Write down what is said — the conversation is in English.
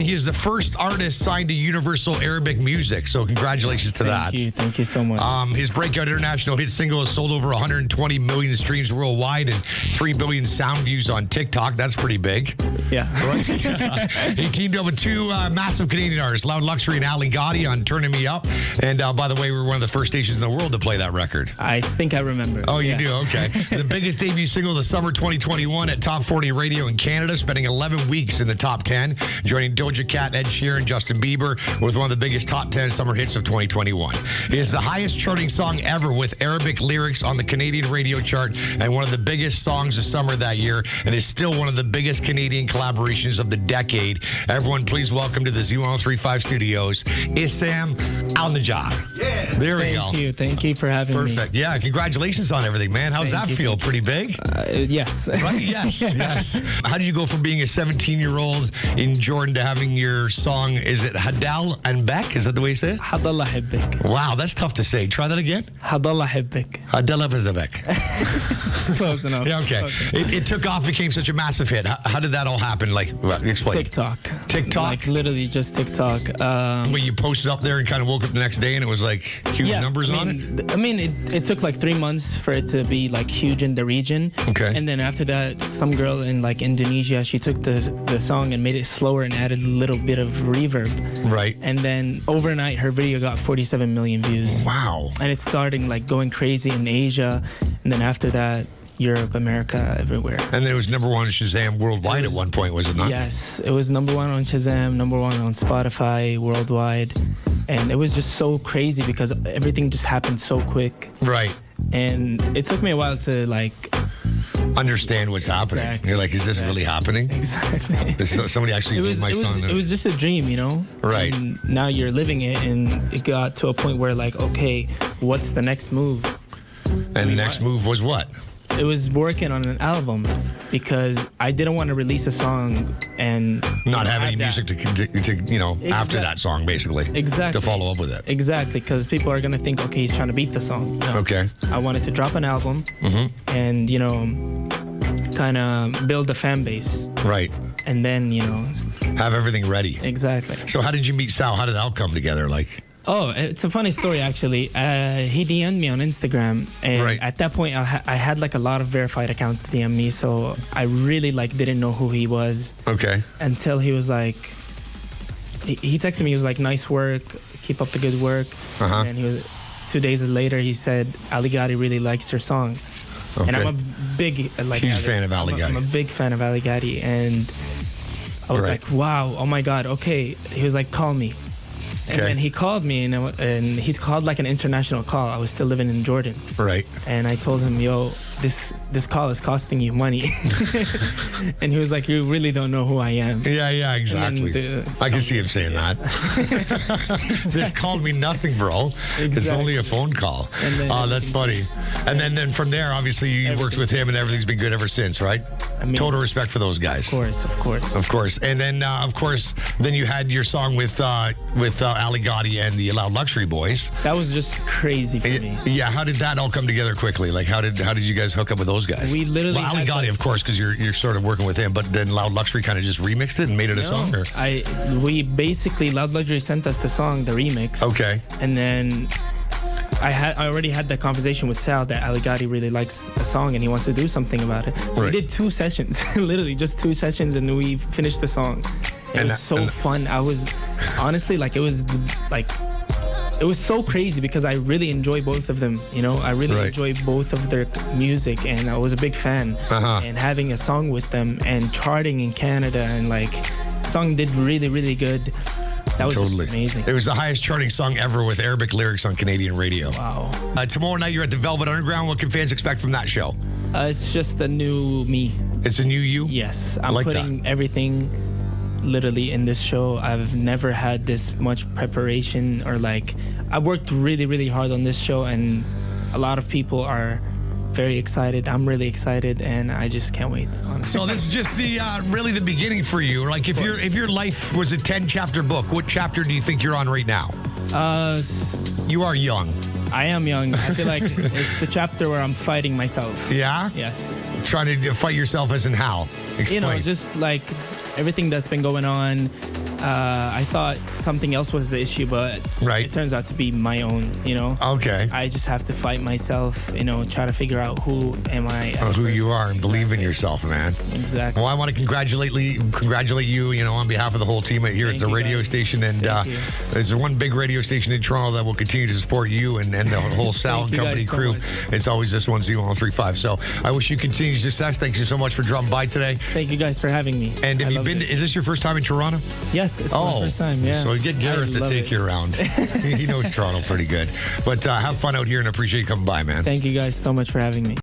he is the first artist signed to Universal Arabic Music. So congratulations to that. Thank you so much. His breakout international hit single has sold over 120 million streams worldwide and 3 billion sound views on TikTok. That's pretty big. Yeah. Right? Yeah. He teamed up with two massive Canadian artists, Loud Luxury and Ali Gotti, on Turning Me Up. And by the way, we were one of the first stations in the world to play that record. I think I remember. Oh, you do? Okay. The biggest debut single of the summer 2021 at Top 40 Radio in Canada, spending 11 weeks in the top 10, joining Doja Cat, Ed Sheeran, Justin Bieber with one of the biggest top 10 summer hits of 2021. It is the highest charting song ever with Arabic lyrics on the Canadian radio chart and one of the biggest songs of summer that year, and is still one of the biggest Canadian collaborations of the decade. Everyone, please welcome to the Z1035 studios, Issam Alnajjar. Yeah. There we go. Thank you for having me. Perfect. Yeah, congratulations on everything, man. How's that feel? Pretty big? Yes. Right? Yes, yes. How did you go from being a 17-year-old in Jordan to having your song, is it Hadal and Beck? Is that the way you say it? Hadallah Hibbik. Wow, that's tough to say. Try that again. Hadallah Hibbik. Hadallah Hibbik. Close enough. Yeah, okay. It took off, became such a massive hit. How did that all happen? Like, explain. TikTok. TikTok? Like, literally just TikTok. Where you posted up there and kind of woke up the next day and it was like huge numbers on it? I mean, it took like 3 months for it to be like huge in the region. Okay. And then after that, some girl in like Indonesia, she took the song and made it slower and added a little bit of reverb. Right. And then overnight, her video got 47 million views. Wow. And it's starting like going crazy in Asia. And then after that, Europe, America, everywhere. And it was #1 Shazam worldwide at one point, was it not? Yes, it was #1 on Shazam, #1 on Spotify worldwide. And it was just so crazy because everything just happened so quick. Right. And it took me a while to like understand what's happening. You're like, is this really happening? Exactly. Is somebody actually made my song? It was just a dream, you know? Right. And now you're living it, and it got to a point where like, okay, what's the next move? And the next move was what? It was working on an album because I didn't want to release a song and not have any music to after that song, basically. Exactly. To follow up with it. Exactly, because people are going to think, okay, he's trying to beat the song. No. Okay. I wanted to drop an album and, kind of build a fan base. Right. And then, have everything ready. Exactly. So how did you meet Sal? How did that all come together? Like... Oh, it's a funny story, actually. He DM'd me on Instagram, and at that point, I had like a lot of verified accounts DM me, so I really like didn't know who he was. Okay. Until he was like, he texted me. He was like, "Nice work, keep up the good work." And he was 2 days later. He said, "Ali Gotti really likes your song," and I'm a big huge fan of Ali Gotti. I'm a big fan of Ali Gotti, and I was like, "Wow, oh my God, okay." He was like, "Call me." And then he called me, and he called like an international call. I was still living in Jordan. Right. And I told him, yo, this call is costing you money. And he was like, you really don't know who I am. Yeah, exactly. I can see him saying that. This called me nothing, bro. Exactly. It's only a phone call. Oh, that's funny. And then from there, obviously, you worked with him, and everything's been good ever since, right? I mean, total respect for those guys. Of course. And then, of course, then you had your song with Ali Gotti and the Loud Luxury Boys. That was just crazy for me. Yeah, how did that all come together quickly? Like, how did you guys hook up with those guys? We literally Ali Gotti, of course, because you're sort of working with him, but then Loud Luxury kind of just remixed it and made it a song? Or? We basically, Loud Luxury sent us the song, the remix. Okay. And then I already had that conversation with Sal that Ali Gotti really likes the song and he wants to do something about it. So we did 2 sessions, literally just 2 sessions, and we finished the song. It was so fun. I was honestly it was so crazy because I really enjoy both of them. I really enjoy both of their music, and I was a big fan. And having a song with them and charting in Canada, and like, the song did really, really good. That was just amazing. It was the highest charting song ever with Arabic lyrics on Canadian radio. Wow. Tomorrow night you're at the Velvet Underground. What can fans expect from that show? It's just a new me. It's a new you? Yes. I'm putting everything literally in this show. I've never had this much preparation, or like, I worked really, really hard on this show, and a lot of people are very excited. I'm really excited, and I just can't wait, honestly. So this is just the really the beginning for you. Like, if your life was a 10-chapter book, what chapter do you think you're on right now? You are young. I am young. I feel like it's the chapter where I'm fighting myself. Yeah? Yes. Trying to fight yourself as in how? Explain. Just like everything that's been going on, I thought something else was the issue, but Right. it turns out to be my own, Okay. I just have to fight myself, try to figure out who am I. as a Who you person. are and believe in yourself, man. Exactly. Well, I want to congratulate you, on behalf of the whole team here at the you, radio guys. station. And Thank you. there's one big radio station in Toronto that will continue to support you and the whole Sound you Company guys so crew. much. It's always this one, Z1035. So I wish you continued success. Thank you so much for dropping by today. Thank you guys for having me. And have I you love been? it. Is this your first time in Toronto? Yes, it's my first time. Yeah. So get Gareth I to love take it. you around. He knows Toronto pretty good. But have fun out here and appreciate you coming by, man. Thank you guys so much for having me.